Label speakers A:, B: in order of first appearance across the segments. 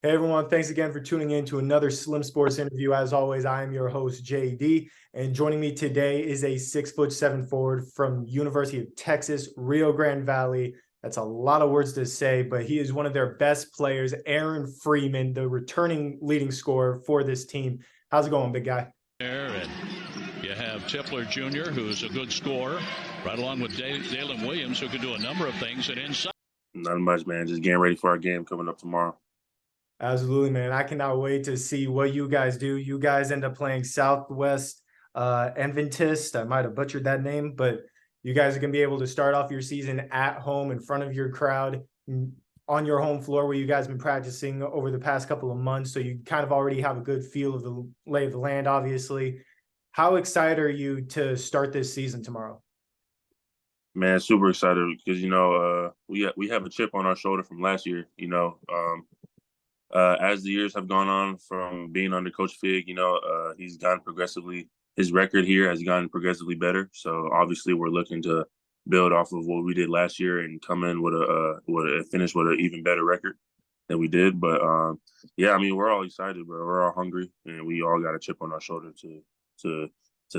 A: Hey everyone, thanks again for tuning in to another Slim Sports interview. As always, I am your host, JD, and joining me today is a 6'7" forward from University of Texas, Rio Grande Valley. That's a lot of words to say, but he is one of their best players, Ahren Freeman, the returning leading scorer for this team. How's it going, big guy?
B: And you have Tipler Jr., who's a good scorer, right along with Dalen Williams, who can do a number of things. And inside,
C: not much, man. Just getting ready for our game coming up tomorrow.
A: Absolutely, man. I cannot wait to see what you guys do. You guys end up playing Southwest Adventist. I might have butchered that name, but you guys are going to be able to start off your season at home in front of your crowd on your home floor where you guys have been practicing over the past couple of months. So you kind of already have a good feel of the lay of the land, obviously. How excited are you to start this season tomorrow?
C: Man, super excited because, we have a chip on our shoulder from last year, as the years have gone on from being under Coach Fig, he's gotten progressively. His record here has gotten progressively better. So obviously, we're looking to build off of what we did last year and come in with a finish with an even better record than we did. But yeah, I mean, we're all excited, bro. We're all hungry, and we all got a chip on our shoulder to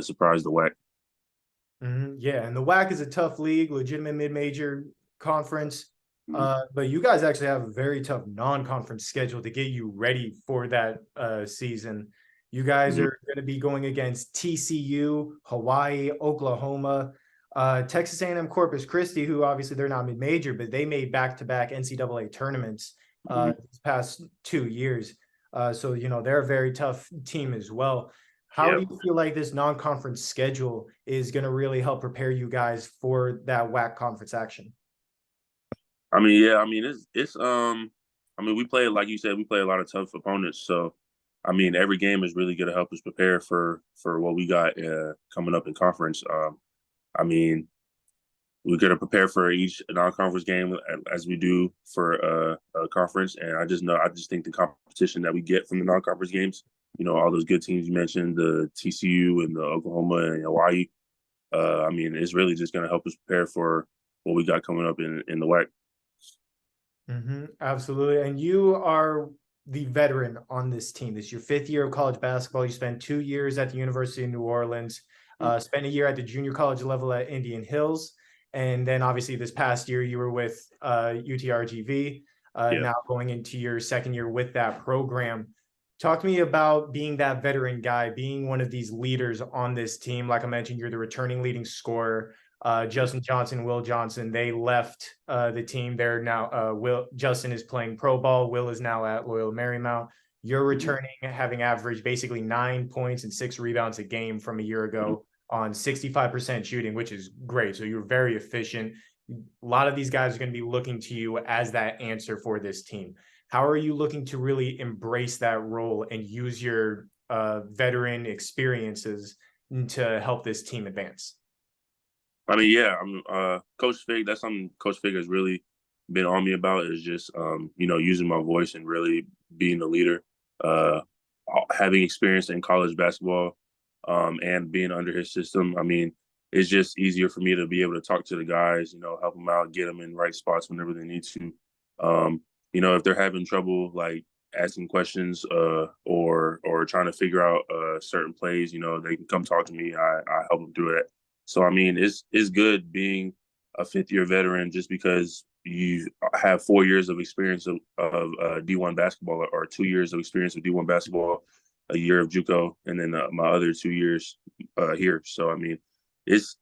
C: surprise the WAC.
A: Yeah, and the WAC is a tough league, legitimate mid-major conference. But you guys actually have a very tough non-conference schedule to get you ready for that season. You guys are going to be going against TCU, Hawaii, Oklahoma, Texas A&M Corpus Christi, who obviously they're not mid-major, but they made back-to-back NCAA tournaments these past 2 years. So, they're a very tough team as well. How do you feel like this non-conference schedule is going to really help prepare you guys for that WAC conference action?
C: I mean, yeah, I mean, we play, like you said, we play a lot of tough opponents. So, I mean, every game is really going to help us prepare for what we got coming up in conference. I mean, we're going to prepare for each non-conference game as we do for a conference. And I just think the competition that we get from the non-conference games, all those good teams you mentioned, the TCU and the Oklahoma and Hawaii, I mean, it's really just going to help us prepare for what we got coming up in the WAC.
A: Absolutely. And you are the veteran on this team. This is your 5th year of college basketball. You spent 2 years at the University of New Orleans, spent a year at the junior college level at Indian Hills. And then obviously this past year you were with UTRGV, now going into your 2nd year with that program. Talk to me about being that veteran guy, being one of these leaders on this team. Like I mentioned, you're the returning leading scorer. Justin Johnson, Will Johnson, they left the team. They're now Justin is playing pro ball. Will is now at Loyola Marymount. You're returning, having averaged basically 9 points and 6 rebounds a game from a year ago on 65% shooting, which is great. So you're very efficient. A lot of these guys are going to be looking to you as that answer for this team. How are you looking to really embrace that role and use your veteran experiences to help this team advance?
C: I mean, yeah, Coach Fig. That's something Coach Fig has really been on me about is just, using my voice and really being a leader. Having experience in college basketball and being under his system, I mean, it's just easier for me to be able to talk to the guys, help them out, get them in right spots whenever they need to. If they're having trouble, like asking questions or trying to figure out certain plays, they can come talk to me. I help them through it. So, I mean, it's good being a 5th-year veteran just because you have 4 years of experience of D1 basketball or 2 years of experience of D1 basketball, a year of JUCO, and then my other 2 years here. So, I mean, it's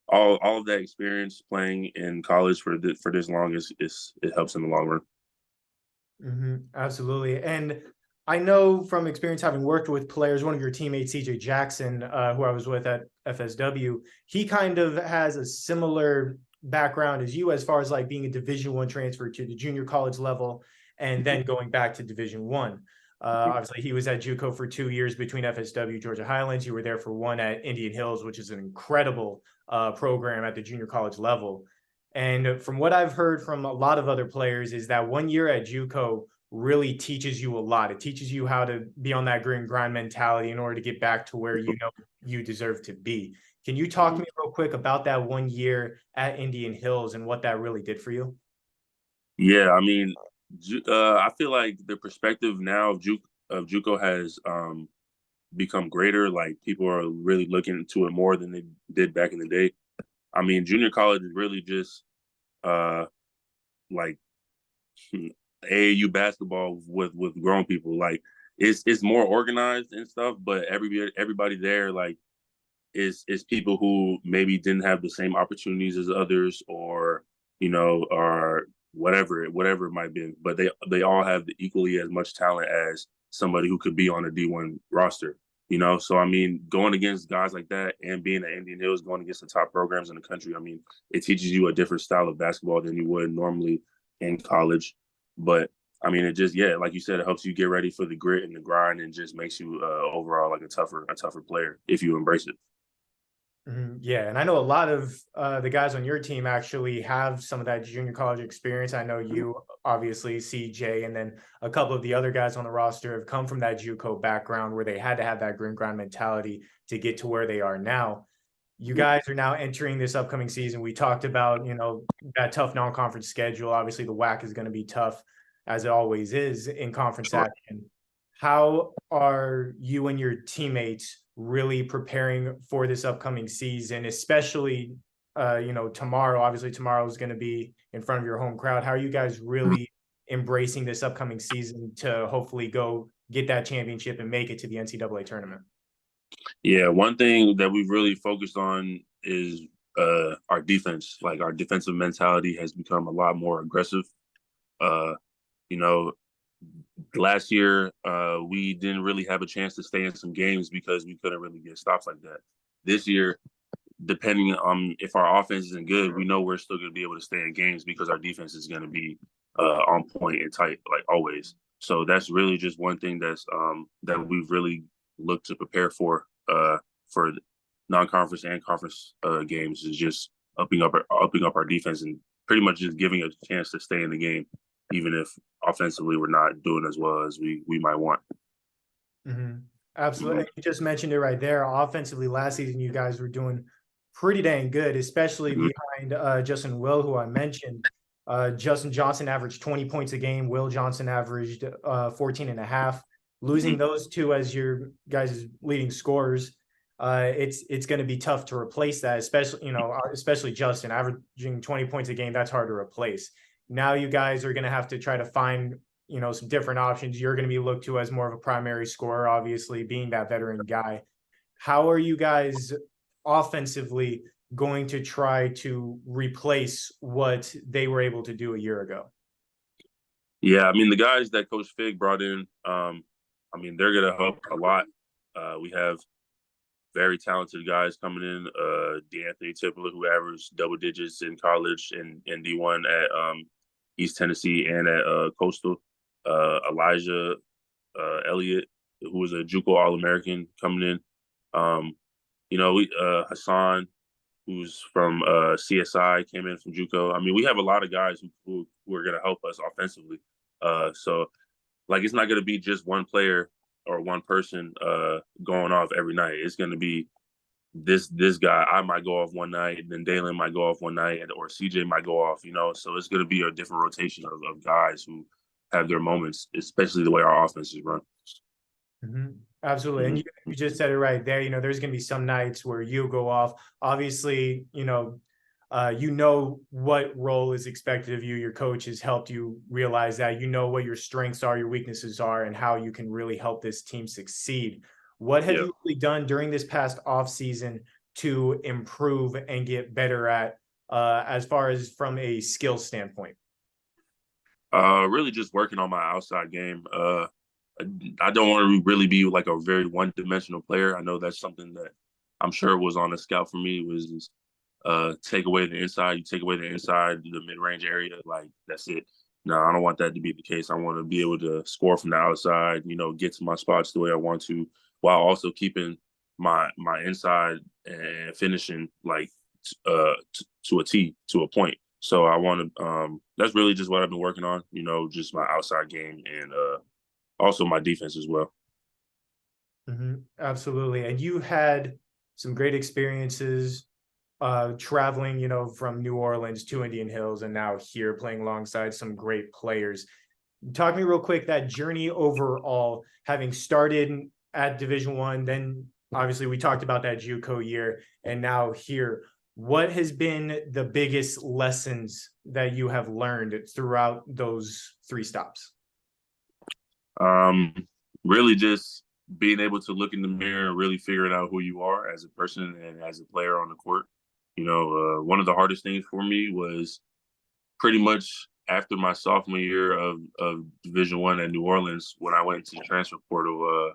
C: all of that experience playing in college for this long it helps in the long run.
A: Absolutely. And I know from experience having worked with players, one of your teammates, CJ Jackson, who I was with at FSW, he kind of has a similar background as you as far as like being a Division I transfer to the junior college level and then going back to Division I. Obviously, he was at JUCO for 2 years between FSW, Georgia Highlands. You were there for 1 at Indian Hills, which is an incredible program at the junior college level. And from what I've heard from a lot of other players is that 1 year at JUCO really teaches you a lot. It teaches you how to be on that grit and grind mentality in order to get back to where you deserve to be. Can you talk to me real quick about that 1 year at Indian Hills and what that really did for you?
C: Yeah, I mean, I feel like the perspective now of JUCO has become greater. Like people are really looking into it more than they did back in the day. I mean, junior college is really just uh like AAU basketball with grown people. Like it's more organized and stuff, but everybody there like is people who maybe didn't have the same opportunities as others, or or whatever it might be. But they all have equally as much talent as somebody who could be on a D1 roster. So I mean, going against guys like that and being at Indian Hills, going against the top programs in the country, I mean, it teaches you a different style of basketball than you would normally in college. But I mean, it just, yeah, like you said, it helps you get ready for the grit and the grind, and just makes you overall like a tougher player if you embrace it.
A: Yeah, and I know a lot of the guys on your team actually have some of that junior college experience. I know you, obviously, CJ, and then a couple of the other guys on the roster have come from that JUCO background where they had to have that grit and grind mentality to get to where they are now. You guys are now entering this upcoming season. We talked about, that tough non-conference schedule. Obviously, the WAC is going to be tough, as it always is in conference
C: Sure.
A: action. How are you and your teammates really preparing for this upcoming season, especially, tomorrow? Obviously, tomorrow is going to be in front of your home crowd. How are you guys really embracing this upcoming season to hopefully go get that championship and make it to the NCAA tournament?
C: Yeah, one thing that we've really focused on is our defense. Like our defensive mentality has become a lot more aggressive. Uh, you know, last year we didn't really have a chance to stay in some games because we couldn't really get stops like that. This year, depending on if our offense isn't good, we know we're still going to be able to stay in games because our defense is going to be on point and tight, like always. So that's really just one thing that we've really looked to prepare for non-conference and conference games, is just upping up our defense and pretty much just giving us a chance to stay in the game, even if offensively we're not doing as well as we might want.
A: Absolutely. You just mentioned it right there. Offensively, last season, you guys were doing pretty dang good, especially behind Justin Will, who I mentioned. Justin Johnson averaged 20 points a game. Will Johnson averaged 14 and a half. Losing those two as your guys' leading scorers, it's going to be tough to replace that, especially Justin averaging 20 points a game. That's hard to replace. Now you guys are going to have to try to find some different options. You're going to be looked to as more of a primary scorer, obviously, being that veteran guy. How are you guys offensively going to try to replace what they were able to do a year ago?
C: Yeah, I mean, the guys that Coach Fig brought in, I mean, they're going to help a lot. We have very talented guys coming in. D'Anthony Tippler, who averaged double digits in college and D1 at East Tennessee and at Coastal. Elijah Elliott, who was a JUCO All-American, coming in. Hassan, who's from CSI, came in from JUCO. I mean, we have a lot of guys who are going to help us offensively. So, like, it's not going to be just one player or one person going off every night. It's going to be this guy. I might go off one night, and then Dalen might go off one night, or CJ might go off. So it's going to be a different rotation of guys who have their moments, especially the way our offense is run.
A: Absolutely. And you just said it right there. There's going to be some nights where you go off. Obviously, what role is expected of you. Your coach has helped you realize that. What your strengths are, your weaknesses are, and how you can really help this team succeed. What have you really done during this past offseason to improve and get better at, as far as from a skill standpoint?
C: Really just working on my outside game. I don't want to really be like a very one-dimensional player. I know that's something that I'm sure was on the scout for me, was take away the inside. You take away the inside, the mid-range area, like that's it. No, I don't want that to be the case. I want to be able to score from the outside, get to my spots the way I want to, while also keeping my inside and finishing like to a T, to a point. So I want to. That's really just what I've been working on. Just my outside game and also my defense as well.
A: Absolutely. And you had some great experiences traveling, from New Orleans to Indian Hills, and now here playing alongside some great players. talk to me real quick, that journey overall, having started at Division I, then obviously we talked about that JUCO year, and now here. What has been the biggest lessons that you have learned throughout those 3 stops?
C: Really just being able to look in the mirror and really figuring out who you are as a person and as a player on the court. You know, one of the hardest things for me was pretty much after my sophomore year of Division I at New Orleans, when I went to the transfer portal.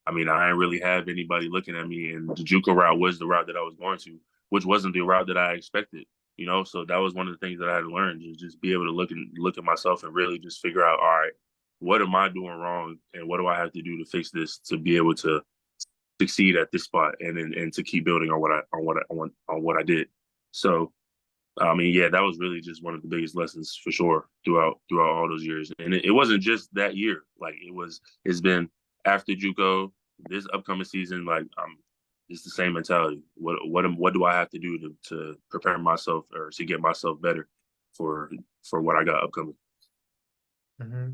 C: I mean, I didn't really have anybody looking at me, and the JUCO route was the route that I was going to, which wasn't the route that I expected. You know, so that was one of the things that I had to learn, just be able to look at myself and really just figure out, all right, what am I doing wrong, and what do I have to do to fix this to be able to succeed at this spot, and to keep building on what I did. So, I mean, yeah, that was really just one of the biggest lessons for sure throughout all those years. And it wasn't just that year; like it's been after JUCO, this upcoming season. Like it's the same mentality. What do I have to do to prepare myself or to get myself better for what I got upcoming?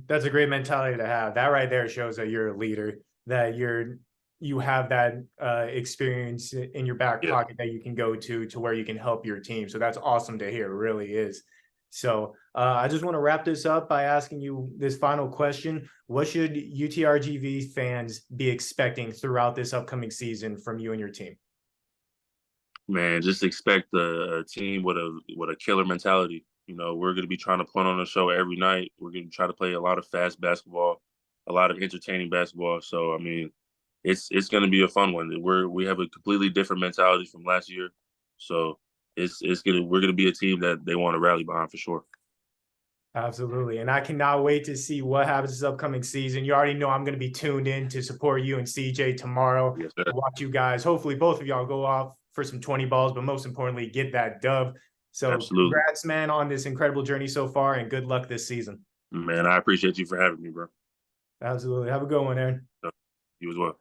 A: That's a great mentality to have. That right there shows that you're a leader, that you have that experience in your back pocket that you can go to where you can help your team. So that's awesome to hear. It really is. So I just want to wrap this up by asking you this final question. What should UTRGV fans be expecting throughout this upcoming season from you and your team?
C: Man, just expect a team with a killer mentality. You know, we're going to be trying to put on a show every night. We're going to try to play a lot of fast basketball, a lot of entertaining basketball. So, I mean, it's going to be a fun one. We have a completely different mentality from last year. So, we're going to be a team that they want to rally behind for sure.
A: Absolutely. And I cannot wait to see what happens this upcoming season. You already know I'm going to be tuned in to support you and CJ tomorrow.
C: Yes, sir.
A: To watch you guys. Hopefully both of y'all go off for some 20 balls, but most importantly, get that dub. So
C: Absolutely.
A: Congrats, man, on this incredible journey so far, and good luck this season.
C: Man, I appreciate you for having me, bro.
A: Absolutely. Have a good one, Ahren.
C: You as well.